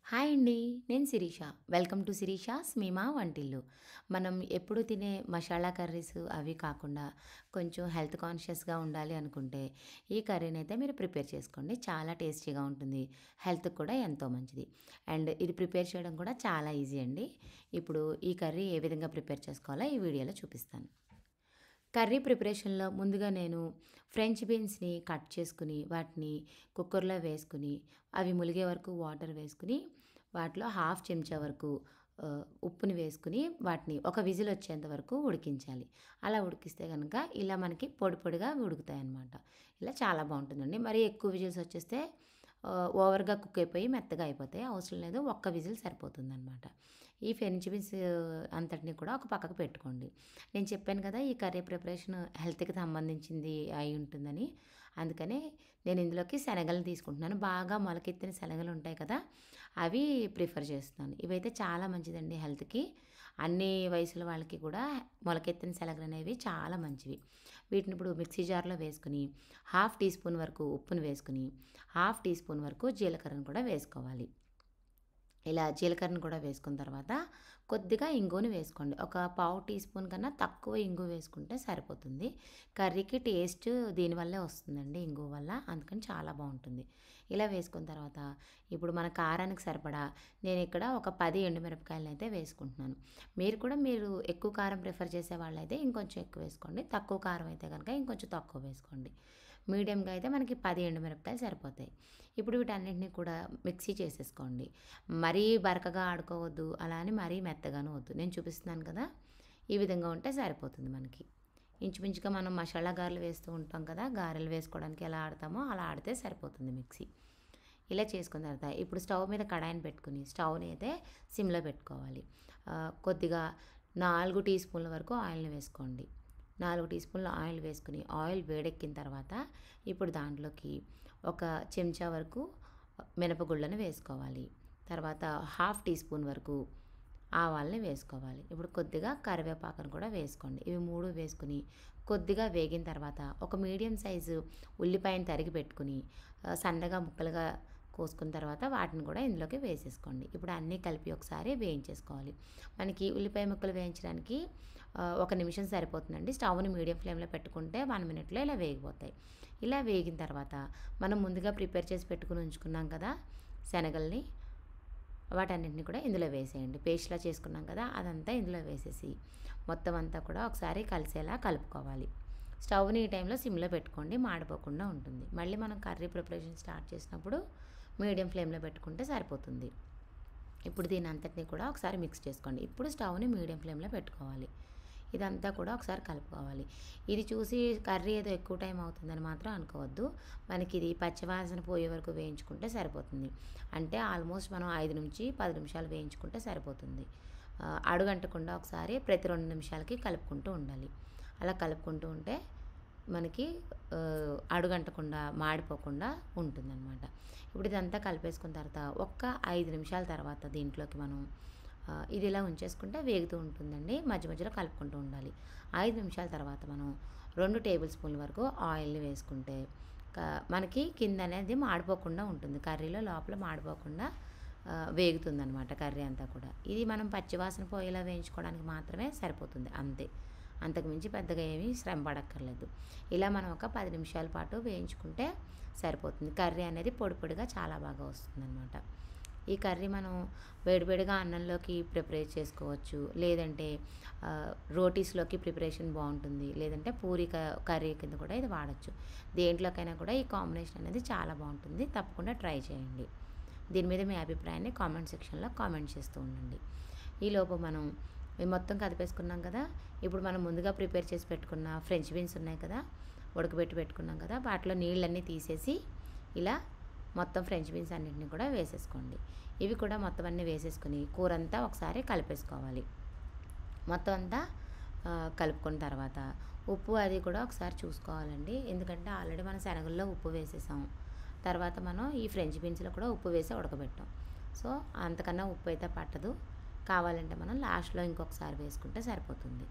Hi అండి. నేను Sirisha. Welcome to Sirisha's మీమా వంటిల్లు. మనం ఎప్పుడు తినే మసాలా కర్రీస్ అవి కాకుండా కొంచెం హెల్త్ కాన్షియస్‌గా ఉండాలి అనుకుంటే, ఈ కర్రీనైతే మీరు ప్రిపేర్ చేసుకోండి. చాలా టేస్టీగా ఉంటుంది. హెల్త్‌కి కూడా ఎంతో మంచిది. అండ్ ఇది ప్రిపేర్ చేయడం కూడా చాలా ఈజీ అండి. ఇప్పుడు ఈ కర్రీ ఏ విధంగా ప్రిపేర్ చేసుకోవాలో ఈ వీడియోలో చూపిస్తాను. కర్రీ ప్రిపరేషన్‌లో ముందుగా నేను ఫ్రెంచ్ బీన్స్‌ని కట్ చేసుకొని, వాటిని కుక్కర్‌లో వేసుకొని, అవి ములిగే వరకు వాటర్ వేసుకొని, వాటిలో హాఫ్ చెంచా వరకు ఉప్పుని వేసుకొని, వాటిని ఒక విజిల్ వచ్చేంత వరకు ఉడికించాలి. అలా ఉడికిస్తే గనక ఇలా మనకి పొడి పొడిగా ఉడుకుతాయన్నమాట. ఇలా చాలా బావుంటుందండి. మరీ ఎక్కువ విజిల్స్ వచ్చేస్తే ఓవర్‌గా కుక్ అయిపోయి మెత్తగా అయిపోతాయి. అవసరం లేదు. ఒక్క విజిల్ సరిపోతుందనమాట. ఈ ఫ్రెంచ్ బీన్స్ అంతటిని కూడా ఒక పక్కకు పెట్టుకోండి. నేను చెప్పాను కదా! ఈ కర్రీ ప్రిపరేషన్ హెల్త్‌కి సంబంధించింది అయి ఉంటుందని. అందుకనే నేను ఇందులోకి శనగలను తీసుకుంటున్నాను. బాగా మొలకెత్తిన శనగలు ఉంటాయి కదా! అవి ప్రిఫర్ చేస్తున్నాను. ఇవైతే చాలా మంచిదండి హెల్త్‌కి. అన్ని వయసుల వాళ్ళకి కూడా మొలకెత్తిన శనగలనేవి చాలా మంచివి. వీటిని ఇప్పుడు మిక్సీ జార్‌లో వేసుకొని, హాఫ్ టీ స్పూన్ వరకు ఉప్పును వేసుకొని, హాఫ్ టీ స్పూన్ వరకు జీలకర్రను కూడా వేసుకోవాలి. ఇలా జీలకర్రను కూడా వేసుకున్న తర్వాత కొద్దిగా ఇంగువను వేసుకోండి. ఒక పావు టీ స్పూన్ కన్నా తక్కువ ఇంగువ వేసుకుంటే సరిపోతుంది. కర్రీకి టేస్ట్ దీనివల్లే వస్తుందండి ఇంగువ వల్ల. అందుకని చాలా బావుంటుంది. ఇలా వేసుకున్న తర్వాత ఇప్పుడు మన కారానికి సరిపడా నేనిక్కడ ఒక 10 ఎండుమిరపకాయలనైతే వేసుకుంటున్నాను. మీరు ఎక్కువ కారం ప్రిఫర్ చేసేవాళ్ళైతే ఇంకొంచెం ఎక్కువ వేసుకోండి. తక్కువ కారం అయితే గనక ఇంకొంచెం తక్కువ వేసుకోండి. మీడియంగా అయితే మనకి 10 ఎండుమిరపకాయలు సరిపోతాయి. ఇప్పుడు వీటన్నిటిని కూడా మిక్సీ చేసేసుకోండి. మరీ బరకగా ఆడుకోవద్దు. అలా అని మరీ మెత్తగాను వద్దు. నేను చూపిస్తున్నాను కదా! ఈ విధంగా ఉంటే సరిపోతుంది మనకి. ఇంచుమించుగా మనం మసాలా గారెలు వేస్తూ ఉంటాం కదా! గారెలు వేసుకోవడానికి ఎలా ఆడతామో అలా ఆడితే సరిపోతుంది మిక్సీ. ఇలా చేసుకున్న తర్వాత ఇప్పుడు స్టవ్ మీద కడాయిని పెట్టుకొని స్టవ్‌ని అయితే సిమ్‌లో పెట్టుకోవాలి. కొద్దిగా 4 టీ స్పూన్ల వరకు ఆయిల్‌ని వేసుకోండి. 4 టీ స్పూన్ల ఆయిల్ వేసుకొని ఆయిల్ వేడెక్కిన తర్వాత ఇప్పుడు దాంట్లోకి ఒక చెంచా వరకు మినపగుళ్ళను వేసుకోవాలి. తర్వాత హాఫ్ టీ స్పూన్ వరకు ఆవాల్ని వేసుకోవాలి. ఇప్పుడు కొద్దిగా కరివేపాకును కూడా వేసుకోండి. ఇవి 3 వేసుకొని కొద్దిగా వేగిన తర్వాత ఒక మీడియం సైజు ఉల్లిపాయను తరిగి పెట్టుకొని సన్నగా ముక్కలుగా కోసుకున్న తర్వాత వాటిని కూడా ఇందులోకి వేసేసుకోండి. ఇప్పుడు అన్నీ కలిపి ఒకసారి వేయించేసుకోవాలి. మనకి ఉల్లిపాయ ముక్కలు వేయించడానికి ఒక నిమిషం సరిపోతుందండి. స్టవ్‌ని మీడియం ఫ్లేమ్‌లో పెట్టుకుంటే 1 మినిట్‌లో ఇలా వేగిపోతాయి. ఇలా వేగిన తర్వాత మనం ముందుగా ప్రిపేర్ చేసి పెట్టుకొని ఉంచుకున్నాం కదా! శనగల్ని వాటన్నిటిని కూడా ఇందులో వేసేయండి. పేస్ట్‌లా చేసుకున్నాం కదా! అదంతా ఇందులో వేసేసి మొత్తం అంతా కూడా ఒకసారి కలిసేలా కలుపుకోవాలి. స్టవ్‌ని ఈ టైంలో సిమ్‌లో పెట్టుకోండి. మాడిపోకుండా ఉంటుంది. మళ్ళీ మనం కర్రీ ప్రిపరేషన్ స్టార్ట్ చేసినప్పుడు మీడియం ఫ్లేమ్‌లో పెట్టుకుంటే సరిపోతుంది. ఇప్పుడు దీని అంతటిని కూడా ఒకసారి మిక్స్ చేసుకోండి. ఇప్పుడు స్టవ్‌ని మీడియం ఫ్లేమ్‌లో పెట్టుకోవాలి. ఇదంతా కూడా ఒకసారి కలుపుకోవాలి. ఇది చూసి కర్రీ ఏదో ఎక్కువ టైం అవుతుందని మాత్రం అనుకోవద్దు. మనకిది పచ్చివాసన పోయే వరకు వేయించుకుంటే సరిపోతుంది. అంటే ఆల్మోస్ట్ మనం 5-10 నిమిషాలు వేయించుకుంటే సరిపోతుంది. అడుగంటకుండా ఒకసారి ప్రతి 2 నిమిషాలకి కలుపుకుంటూ ఉండాలి. అలా కలుపుకుంటూ ఉంటే మనకి అడుగంటకుండా, మాడిపోకుండా ఉంటుందనమాట. ఇప్పుడు ఇదంతా కలిపేసుకున్న తర్వాత ఒక్క 5 నిమిషాల తర్వాత దీంట్లోకి మనం ఇది ఇలా ఉంచేసుకుంటే వేగుతూ ఉంటుందండి. మధ్య మధ్యలో కలుపుకుంటూ ఉండాలి. 5 నిమిషాల తర్వాత మనం 2 టేబుల్ స్పూన్ల వరకు ఆయిల్‌ని వేసుకుంటే క మనకి కిందనేది మాడిపోకుండా ఉంటుంది. కర్రీలో లోపల మాడిపోకుండా వేగుతుందనమాట కర్రీ అంతా కూడా. ఇది మనం పచ్చివాసన పోయేలా వేయించుకోవడానికి మాత్రమే సరిపోతుంది అంతే. అంతకు మించి పెద్దగా ఏమీ శ్రమ పడక్కర్లేదు. ఇలా మనం ఒక 10 నిమిషాల పాటు వేయించుకుంటే సరిపోతుంది. కర్రీ అనేది పొడి పొడిగా చాలా బాగా వస్తుందనమాట. ఈ కర్రీ మనం వేడివేడిగా అన్నంలోకి ప్రిపేర్ చేసుకోవచ్చు. లేదంటే రోటీస్‌లోకి ప్రిపరేషన్ బావుంటుంది. లేదంటే పూరి కర్రీ కింద కూడా ఇది వాడొచ్చు. దేంట్లోకైనా కూడా ఈ కాంబినేషన్ అనేది చాలా బావుంటుంది. తప్పకుండా ట్రై చేయండి. దీని మీద మీ అభిప్రాయాన్ని కామెంట్ సెక్షన్‌లో కామెంట్ చేస్తూ ఉండండి. ఈలోపు మనం ఇవి మొత్తం కలిపేసుకున్నాం కదా! ఇప్పుడు మనం ముందుగా ప్రిపేర్ చేసి పెట్టుకున్న ఫ్రెంచ్ బీన్స్ ఉన్నాయి కదా! ఉడకబెట్టి పెట్టుకున్నాం కదా! వాటిలో నీళ్ళన్నీ తీసేసి ఇలా మొత్తం ఫ్రెంచ్ బీన్స్ అన్నిటిని కూడా వేసేసుకోండి. ఇవి కూడా మొత్తం అన్నీ వేసేసుకొని కూరంతా ఒకసారి కలిపేసుకోవాలి. మొత్తం అంతా కలుపుకున్న తర్వాత ఉప్పు అది కూడా ఒకసారి చూసుకోవాలండి. ఎందుకంటే ఆల్రెడీ మనం శనగల్లో ఉప్పు వేసేసాం. తర్వాత మనం ఈ ఫ్రెంచ్ బీన్స్‌లో కూడా ఉప్పు వేసి ఉడకబెట్టాం. సో, అంతకన్నా ఉప్పు అయితే పట్టదు. కావాలంటే మనం లాస్ట్‌లో ఇంకొకసారి వేసుకుంటే సరిపోతుంది.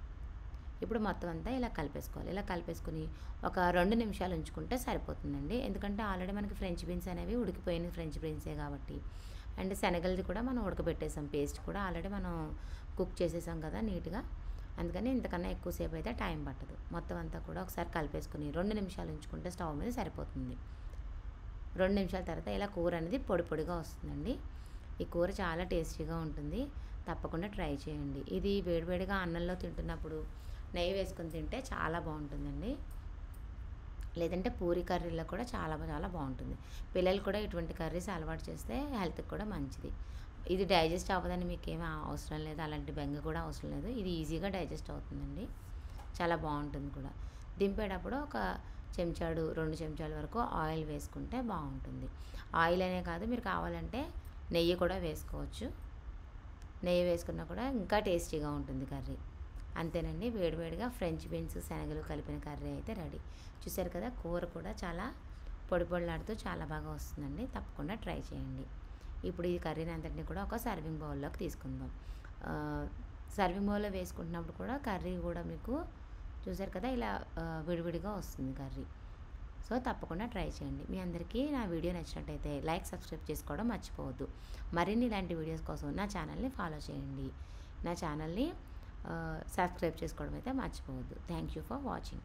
ఇప్పుడు మొత్తం అంతా ఇలా కలిపేసుకోవాలి. ఇలా కలిపేసుకొని ఒక 2 నిమిషాలు ఉంచుకుంటే సరిపోతుందండి. ఎందుకంటే ఆల్రెడీ మనకి ఫ్రెంచ్ బీన్స్ అనేవి ఉడికిపోయిన ఫ్రెంచ్ బీన్సే కాబట్టి అండ్ శనగలది కూడా మనం ఉడకబెట్టేసాం, పేస్ట్ కూడా ఆల్రెడీ మనం కుక్ చేసేసాం కదా నీట్గా. అందుకని ఇంతకన్నా ఎక్కువసేపు అయితే టైం పట్టదు. మొత్తం అంతా కూడా ఒకసారి కలిపేసుకుని 2 నిమిషాలు ఉంచుకుంటే స్టవ్ మీద సరిపోతుంది. 2 నిమిషాల తర్వాత ఇలా కూర అనేది పొడి పొడిగా వస్తుందండి. ఈ కూర చాలా టేస్టీగా ఉంటుంది. తప్పకుండా ట్రై చేయండి. ఇది వేడివేడిగా అన్నంలో తింటున్నప్పుడు నెయ్యి వేసుకొని తింటే చాలా బాగుంటుందండి. లేదంటే పూరి కర్రీలో కూడా చాలా చాలా బాగుంటుంది. పిల్లలు కూడా ఇటువంటి కర్రీస్ అలవాటు చేస్తే హెల్త్కి కూడా మంచిది. ఇది డైజెస్ట్ అవ్వదని మీకేమీ అవసరం లేదు, అలాంటి బెంగ కూడా అవసరం లేదు. ఇది ఈజీగా డైజెస్ట్ అవుతుందండి. చాలా బాగుంటుంది కూడా. దింపేటప్పుడు ఒక చెంచాడు 2 చెంచాల వరకు ఆయిల్ వేసుకుంటే బాగుంటుంది. ఆయిల్ అనే కాదు, మీరు కావాలంటే నెయ్యి కూడా వేసుకోవచ్చు. నెయ్యి వేసుకున్నా కూడా ఇంకా టేస్టీగా ఉంటుంది కర్రీ. అంతేనండి, వేడివేడిగా ఫ్రెంచ్ బీన్స్ శనగలు కలిపిన కర్రీ అయితే రెడీ. చూసారు కదా, కూర కూడా చాలా పొడి పొడిలాడుతూ చాలా బాగా వస్తుందండి. తప్పకుండా ట్రై చేయండి. ఇప్పుడు ఈ కర్రీని అంతటిని కూడా ఒక సర్వింగ్ బౌల్లోకి తీసుకుందాం. సర్వింగ్ బౌల్లో వేసుకుంటున్నప్పుడు కూడా కర్రీ కూడా మీకు చూసారు కదా ఇలా విడివిడిగా వస్తుంది కర్రీ. సో తప్పకుండా ట్రై చేయండి. మీ అందరికీ నా వీడియో నచ్చినట్టయితే లైక్, సబ్స్క్రైబ్ చేసుకోవడం మర్చిపోవద్దు. మరిన్ని ఇలాంటి వీడియోస్ కోసం నా ఛానల్ని ఫాలో చేయండి. నా ఛానల్ని సబ్స్క్రైబ్ చేసుకోవడం అయితే మర్చిపోవద్దు. Thank you for watching.